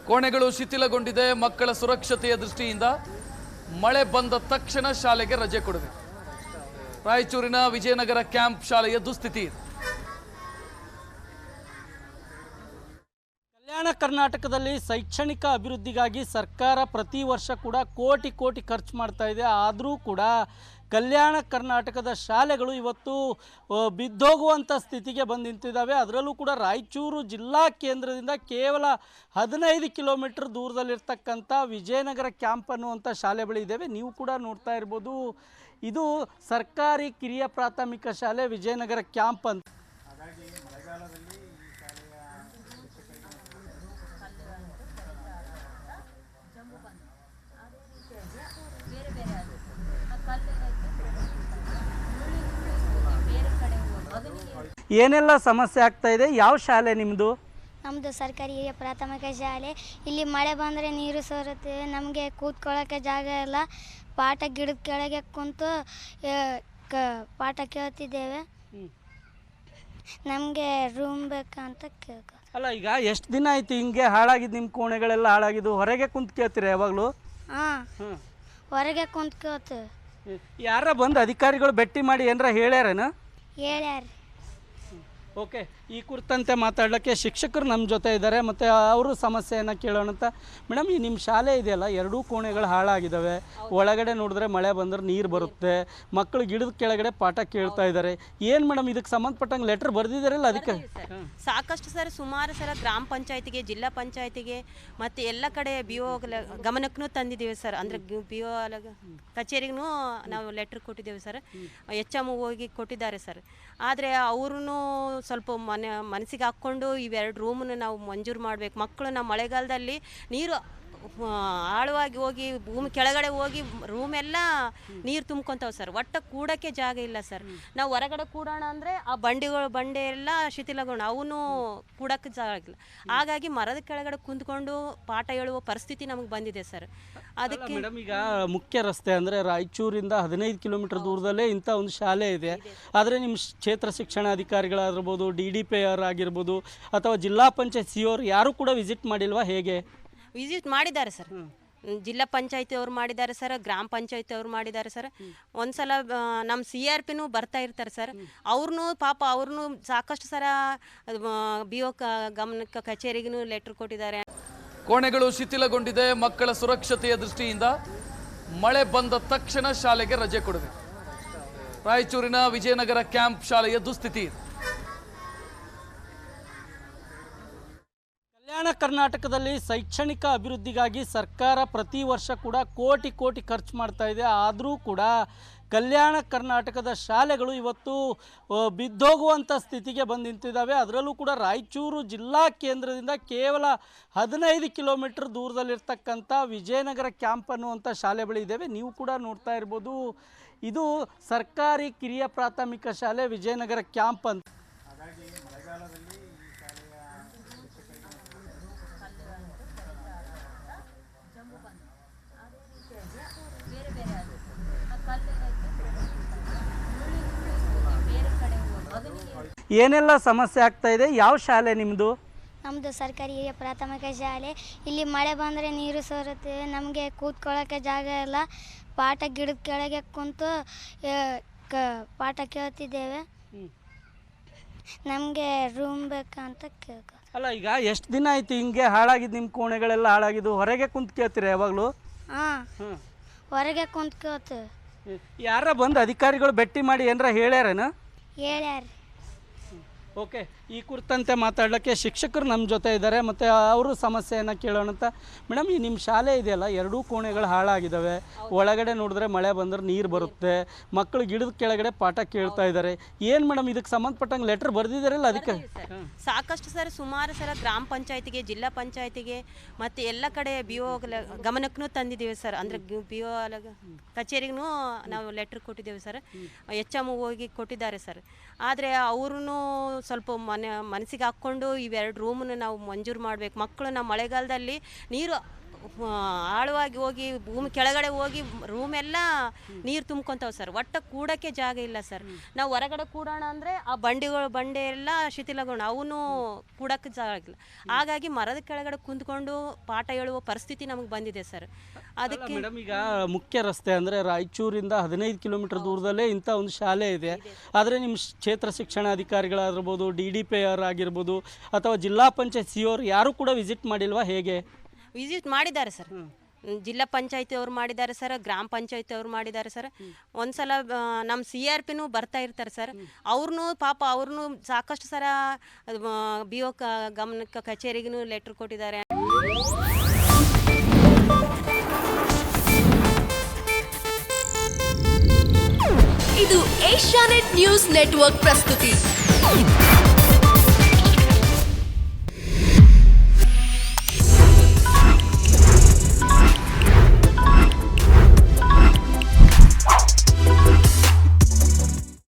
ಕೋಣೆಗಳು ಶಿಥಿಲಗೊಂಡಿದೆ. ಮಕ್ಕಳ ಸುರಕ್ಷತೆಯ ದೃಷ್ಟಿಯಿಂದ ಮಳೆ ಬಂದ ತಕ್ಷಣ ಶಾಲೆಗೆ ರಜೆ ಕೊಡಬೇಕು. ರಾಯಚೂರಿನ ವಿಜಯನಗರ ಕ್ಯಾಂಪ್ ಶಾಲೆಯ ದುಸ್ಥಿತಿ ಇದೆ. ಕಲ್ಯಾಣ ಕರ್ನಾಟಕದಲ್ಲಿ ಶೈಕ್ಷಣಿಕ ಅಭಿವೃದ್ಧಿಗಾಗಿ ಸರ್ಕಾರ ಪ್ರತಿ ವರ್ಷ ಕೂಡ ಕೋಟಿ ಕೋಟಿ ಖರ್ಚು ಮಾಡ್ತಾ ಇದೆ. ಆದರೂ ಕೂಡ ಕಲ್ಯಾಣ ಕರ್ನಾಟಕದ ಶಾಲೆಗಳು ಇವತ್ತು ಬಿದ್ದೋಗುವಂಥ ಸ್ಥಿತಿಗೆ ಬಂದು ನಿಂತಿದ್ದಾವೆ. ಅದರಲ್ಲೂ ಕೂಡ ರಾಯಚೂರು ಜಿಲ್ಲಾ ಕೇಂದ್ರದಿಂದ ಕೇವಲ 15 ಕಿಲೋಮೀಟರ್ ದೂರದಲ್ಲಿರ್ತಕ್ಕಂಥ ವಿಜಯನಗರ ಕ್ಯಾಂಪ್ ಅನ್ನುವಂಥ ಶಾಲೆಗಳು ಇದ್ದಾವೆ. ನೀವು ಕೂಡ ನೋಡ್ತಾ ಇರ್ಬೋದು, ಇದು ಸರ್ಕಾರಿ ಕಿರಿಯ ಪ್ರಾಥಮಿಕ ಶಾಲೆ ವಿಜಯನಗರ ಕ್ಯಾಂಪ್ ಅಂತ. ಏನೆಲ್ಲ ಸಮಸ್ಯೆ ಆಗ್ತಾ ಇದೆ? ಯಾವ ಶಾಲೆ ನಿಮ್ಮದು? ನಮ್ಮದು ಸರ್ಕಾರಿ ಹಿರಿಯ ಪ್ರಾಥಮಿಕ ಶಾಲೆ. ಇಲ್ಲಿ ಮಳೆ ಬಂದರೆ ನೀರು ಸೋರುತ್ತೆ. ನಮಗೆ ಕೂತ್ಕೊಳ್ಳೋಕ್ಕೆ ಜಾಗ ಇಲ್ಲ. ಪಾಠ ಗಿಡದ ಕೆಳಗೆ ಕುಂತು ಪಾಠ ಕೇಳ್ತಿದ್ದೇವೆ. ನಮಗೆ ರೂಮ್ ಬೇಕಂತ ಕೇಳ್ಕೊ. ಅಲ್ಲ, ಈಗ ಎಷ್ಟು ದಿನ ಆಯ್ತು ಹಿಂಗೆ ಹಾಳಾಗಿದ್ದು? ನಿಮ್ಮ ಕೋಣೆಗಳೆಲ್ಲ ಹಾಳಾಗಿದ್ದು. ಹೊರಗೆ ಕುಂತು ಕೇಳ್ತೀರಾ ಯಾವಾಗಲೂ? ಹಾಂ, ಹೊರಗೆ ಕುಂತು ಕೇಳ್ತೀವಿ. ಯಾರ ಬಂದು ಅಧಿಕಾರಿಗಳು ಭೇಟಿ ಮಾಡಿ ಏನಾರ ಹೇಳ್ಯಾರೇನ? ಹೇಳ್ಯಾರ. ಓಕೆ, ಈ ಕುರಿತಂತೆ ಮಾತಾಡಲಿಕ್ಕೆ ಶಿಕ್ಷಕರು ನಮ್ಮ ಜೊತೆ ಇದ್ದಾರೆ, ಮತ್ತು ಅವರು ಸಮಸ್ಯೆಯನ್ನು ಕೇಳೋಣ ಅಂತ. ಮೇಡಮ್, ಈ ನಿಮ್ಮ ಶಾಲೆ ಇದೆಯಲ್ಲ, ಎರಡೂ ಕೋಣೆಗಳು ಹಾಳಾಗಿದ್ದಾವೆ. ಒಳಗಡೆ ನೋಡಿದ್ರೆ ಮಳೆ ಬಂದರೆ ನೀರು ಬರುತ್ತೆ. ಮಕ್ಕಳು ಗಿಡದ ಕೆಳಗಡೆ ಪಾಠ ಕೇಳ್ತಾ ಇದ್ದಾರೆ. ಏನು ಮೇಡಮ್, ಇದಕ್ಕೆ ಸಂಬಂಧಪಟ್ಟಂಗೆ ಲೆಟರ್ ಬರೆದಿದ್ದಾರಲ್ಲ ಅದಕ್ಕೆ? ಸಾಕಷ್ಟು ಸರ್, ಸುಮಾರು ಸಲ ಗ್ರಾಮ ಪಂಚಾಯತಿಗೆ, ಜಿಲ್ಲಾ ಪಂಚಾಯತಿಗೆ ಮತ್ತು ಎಲ್ಲ ಕಡೆ ಬಿ ಒ ಗಮನಕ್ಕೂ ತಂದಿದ್ದೀವಿ ಸರ್. ಅಂದರೆ ಬಿ ಒ ಕಚೇರಿಗೂ ನಾವು ಲೆಟ್ರ್ ಕೊಟ್ಟಿದ್ದೇವೆ ಸರ್. HM ಹೋಗಿ ಕೊಟ್ಟಿದ್ದಾರೆ ಸರ್. ಆದರೆ ಅವ್ರೂ ಸ್ವಲ್ಪ ಮನಸ್ಸಿಗೆ ಹಾಕ್ಕೊಂಡು ಇವೆರಡು ರೂಮನ್ನು ನಾವು ಮಂಜೂರು ಮಾಡಬೇಕು. ಮಕ್ಕಳು ನಮ್ಮ ಮಳೆಗಾಲದಲ್ಲಿ ನೀರು ಆಳವಾಗಿ ಹೋಗಿ ಭೂಮಿ ಕೆಳಗಡೆ ಹೋಗಿ ರೂಮೆಲ್ಲ ನೀರು ತುಂಬ್ಕೊತಾವೆ ಸರ್. ಒಟ್ಟು ಕೂಡೋಕ್ಕೆ ಜಾಗ ಇಲ್ಲ ಸರ್. ನಾವು ಹೊರಗಡೆ ಕೂಡೋಣ ಅಂದರೆ ಆ ಬಂಡೆ ಎಲ್ಲ ಶಿಥಿಲಗೊಂಡು ಅವನು ಕೂಡೋಕ್ಕೆ ಜಾಗ ಇಲ್ಲ. ಹಾಗಾಗಿ ಮರದ ಕೆಳಗಡೆ ಕುಂತ್ಕೊಂಡು ಪಾಠ ಹೇಳುವ ಪರಿಸ್ಥಿತಿ ನಮಗೆ ಬಂದಿದೆ ಸರ್. ಅದಕ್ಕೆ ಮೇಡಮ್, ಈಗ ಮುಖ್ಯ ರಸ್ತೆ ಅಂದರೆ ರಾಯಚೂರಿಂದ 15 ಕಿಲೋಮೀಟರ್ ದೂರದಲ್ಲೇ ಇಂಥ ಒಂದು ಶಾಲೆ ಇದೆ. ಆದರೆ ನಿಮ್ಮ ಕ್ಷೇತ್ರ ಶಿಕ್ಷಣಾಧಿಕಾರಿಗಳಾಗಿರ್ಬೋದು, DDPR ಆಗಿರ್ಬೋದು, ಅಥವಾ ಜಿಲ್ಲಾ ಪಂಚಾಯತ್ CO ಯಾರೂ ಕೂಡ ವಿಸಿಟ್ ಮಾಡಿಲ್ವಾ? ಹೇಗೆ ವಿಸಿಟ್ ಮಾಡಿದ್ದಾರೆ ಸರ್. ಜಿಲ್ಲಾ ಪಂಚಾಯತಿ ಅವ್ರು ಮಾಡಿದ್ದಾರೆ ಸರ್, ಗ್ರಾಮ ಪಂಚಾಯತಿ ಅವ್ರು ಮಾಡಿದ್ದಾರೆ ಸರ್. ಒಂದ್ಸಲ ನಮ್ಮ CRPನೂ ಬರ್ತಾ ಇರ್ತಾರೆ ಸರ್. ಅವ್ರನ್ನೂ ಸಾಕಷ್ಟು ಸಲ BO ಗಮನಕ್ಕೆ ಕಚೇರಿಗೂ ಲೆಟ್ರ್ ಕೊಟ್ಟಿದ್ದಾರೆ. ಕೋಣೆಗಳು ಶಿಥಿಲಗೊಂಡಿದೆ. ಮಕ್ಕಳ ಸುರಕ್ಷತೆಯ ದೃಷ್ಟಿಯಿಂದ ಮಳೆ ಬಂದ ತಕ್ಷಣ ಶಾಲೆಗೆ ರಜೆ ಕೊಡಬೇಕು. ರಾಯಚೂರಿನ ವಿಜಯನಗರ ಕ್ಯಾಂಪ್ ಶಾಲೆಯ ದುಸ್ಥಿತಿ ಇದೆ. ಕಲ್ಯಾಣ ಕರ್ನಾಟಕದಲ್ಲಿ ಶೈಕ್ಷಣಿಕ ಅಭಿವೃದ್ಧಿಗಾಗಿ ಸರ್ಕಾರ ಪ್ರತಿ ವರ್ಷ ಕೂಡ ಕೋಟಿ ಕೋಟಿ ಖರ್ಚು ಮಾಡ್ತಾ ಇದೆ. ಆದರೂ ಕೂಡ ಕಲ್ಯಾಣ ಕರ್ನಾಟಕದ ಶಾಲೆಗಳು ಇವತ್ತು ಬಿದ್ದೋಗುವಂಥ ಸ್ಥಿತಿಗೆ ಬಂದು ನಿಂತಿದ್ದಾವೆ. ಅದರಲ್ಲೂ ಕೂಡ ರಾಯಚೂರು ಜಿಲ್ಲಾ ಕೇಂದ್ರದಿಂದ ಕೇವಲ 15 ಕಿಲೋಮೀಟರ್ ದೂರದಲ್ಲಿರ್ತಕ್ಕಂಥ ವಿಜಯನಗರ ಕ್ಯಾಂಪ್ ಅನ್ನುವಂಥ ಶಾಲೆಗಳಿದ್ದಾವೆ. ನೀವು ಕೂಡ ನೋಡ್ತಾ ಇರ್ಬೋದು, ಇದು ಸರ್ಕಾರಿ ಕಿರಿಯ ಪ್ರಾಥಮಿಕ ಶಾಲೆ ವಿಜಯನಗರ ಕ್ಯಾಂಪ್ ಅಂತ. ಏನೆಲ್ಲ ಸಮಸ್ಯೆ ಆಗ್ತಾ ಇದೆ? ಯಾವ ಶಾಲೆ ನಿಮ್ಮದು? ನಮ್ಮದು ಸರ್ಕಾರಿ ಹಿರಿಯ ಪ್ರಾಥಮಿಕ ಶಾಲೆ. ಇಲ್ಲಿ ಮಳೆ ಬಂದರೆ ನೀರು ಸೋರುತ್ತೆ. ನಮಗೆ ಕೂತ್ಕೊಳ್ಳೋಕ್ಕೆ ಜಾಗ ಇಲ್ಲ. ಪಾಠ ಗಿಡದ ಕೆಳಗೆ ಕುಂತು ಪಾಠ ಕೇಳ್ತಿದ್ದೇವೆ. ನಮಗೆ ರೂಮ್ ಬೇಕಂತ ಕೇಳ್ಕೊ. ಅಲ್ಲ, ಈಗ ಎಷ್ಟು ದಿನ ಆಯ್ತು ಹಿಂಗೆ ಹಾಳಾಗಿದ್ದು? ನಿಮ್ಮ ಕೋಣೆಗಳೆಲ್ಲ ಹಾಳಾಗಿದ್ದು. ಹೊರಗೆ ಕುಂತು ಕೇಳ್ತೀರಾ ಯಾವಾಗಲೂ? ಹಾಂ, ಹೊರಗೆ ಕುಂತು ಕೇಳ್ತೀವಿ. ಯಾರ ಬಂದು ಅಧಿಕಾರಿಗಳು ಭೇಟಿ ಮಾಡಿ ಏನಾರ ಹೇಳ್ಯಾರೇನ? ಹೇಳ್ಯಾರ. ಓಕೆ, ಈ ಕುರಿತಂತೆ ಮಾತಾಡಲಿಕ್ಕೆ ಶಿಕ್ಷಕರು ನಮ್ಮ ಜೊತೆ ಇದ್ದಾರೆ, ಮತ್ತು ಅವರು ಸಮಸ್ಯೆಯನ್ನು ಕೇಳೋಣ ಅಂತ. ಮೇಡಮ್, ಈ ನಿಮ್ಮ ಶಾಲೆ ಇದೆಯಲ್ಲ, ಎರಡೂ ಕೋಣೆಗಳು ಹಾಳಾಗಿದ್ದಾವೆ. ಒಳಗಡೆ ನೋಡಿದ್ರೆ ಮಳೆ ಬಂದರೆ ನೀರು ಬರುತ್ತೆ. ಮಕ್ಕಳು ಗಿಡದ ಕೆಳಗಡೆ ಪಾಠ ಕೇಳ್ತಾ ಇದ್ದಾರೆ. ಏನು ಮೇಡಮ್, ಇದಕ್ಕೆ ಸಂಬಂಧಪಟ್ಟಂಗೆ ಲೆಟರ್ ಬರೆದಿದ್ದಾರಲ್ಲ ಅದಕ್ಕೆ? ಸಾಕಷ್ಟು ಸರ್, ಸುಮಾರು ಸಲ ಗ್ರಾಮ ಪಂಚಾಯತಿಗೆ, ಜಿಲ್ಲಾ ಪಂಚಾಯತಿಗೆ ಮತ್ತು ಎಲ್ಲ ಕಡೆ BO ಗಮನಕ್ಕೂ ತಂದಿದ್ದೀವಿ ಸರ್. ಅಂದರೆ BO ಕಚೇರಿಗೂ ನಾವು ಲೆಟ್ರ್ ಕೊಟ್ಟಿದ್ದೇವೆ ಸರ್. HM ಹೋಗಿ ಕೊಟ್ಟಿದ್ದಾರೆ ಸರ್. ಆದರೆ ಅವ್ರೂ ಸ್ವಲ್ಪ ಮನಸ್ಸಿಗೆ ಹಾಕ್ಕೊಂಡು ಇವೆರಡು ರೂಮನ್ನು ನಾವು ಮಂಜೂರು ಮಾಡಬೇಕು. ಮಕ್ಕಳು ನಮ್ಮ ಮಳೆಗಾಲದಲ್ಲಿ ನೀರು ಆಳವಾಗಿ ಹೋಗಿ ಭೂಮಿ ಕೆಳಗಡೆ ಹೋಗಿ ರೂಮ್ ಎಲ್ಲ ನೀರು ತುಂಬ್ಕೊಂತಾವೆ ಸರ್. ಒಟ್ಟು ಕೂಡೋಕ್ಕೆ ಜಾಗ ಇಲ್ಲ ಸರ್. ನಾವು ಹೊರಗಡೆ ಕೂಡೋಣ ಅಂದರೆ ಆ ಬಂಡೆ ಎಲ್ಲ ಶಿಥಿಲಗೊಂಡು ಅವನು ಕೂಡೋಕ್ಕೆ ಜಾಗ ಇಲ್ಲ. ಹಾಗಾಗಿ ಮರದ ಕೆಳಗಡೆ ಕುಂತ್ಕೊಂಡು ಪಾಠ ಹೇಳುವ ಪರಿಸ್ಥಿತಿ ನಮಗೆ ಬಂದಿದೆ ಸರ್. ಅದಕ್ಕೆ ಮೇಡಮ್, ಈಗ ಮುಖ್ಯ ರಸ್ತೆ ಅಂದರೆ ರಾಯಚೂರಿಂದ 15 ಕಿಲೋಮೀಟರ್ ದೂರದಲ್ಲೇ ಇಂಥ ಒಂದು ಶಾಲೆ ಇದೆ. ಆದರೆ ನಿಮ್ಮ ಕ್ಷೇತ್ರ ಶಿಕ್ಷಣಾಧಿಕಾರಿಗಳಾಗಿರ್ಬೋದು, DDPR ಆಗಿರ್ಬೋದು, ಅಥವಾ ಜಿಲ್ಲಾ ಪಂಚಾಯತ್ CO ಯಾರು ಕೂಡ ವಿಸಿಟ್ ಮಾಡಿಲ್ವಾ? ಹೇಗೆ ವಿಸಿಟ್ ಮಾಡಿದ್ದಾರೆ ಸರ್. ಜಿಲ್ಲಾ ಪಂಚಾಯತಿ ಅವ್ರು ಮಾಡಿದ್ದಾರೆ ಸರ್, ಗ್ರಾಮ ಪಂಚಾಯತಿ ಅವ್ರು ಮಾಡಿದ್ದಾರೆ ಸರ್. ಒಂದ್ಸಲ ನಮ್ಮ CRPನೂ ಬರ್ತಾ ಇರ್ತಾರೆ ಸರ್. ಅವ್ರನ್ನೂ ಸಾಕಷ್ಟು ಸಲ BO ಗಮನಕ್ಕೆ ಕಚೇರಿಗೂ ಲೆಟ್ರ್ ಕೊಟ್ಟಿದ್ದಾರೆ. ಇದು ಏಷ್ಯಾನೆಟ್ ನ್ಯೂಸ್ ನೆಟ್ವರ್ಕ್ ಪ್ರಸ್ತುತಿ.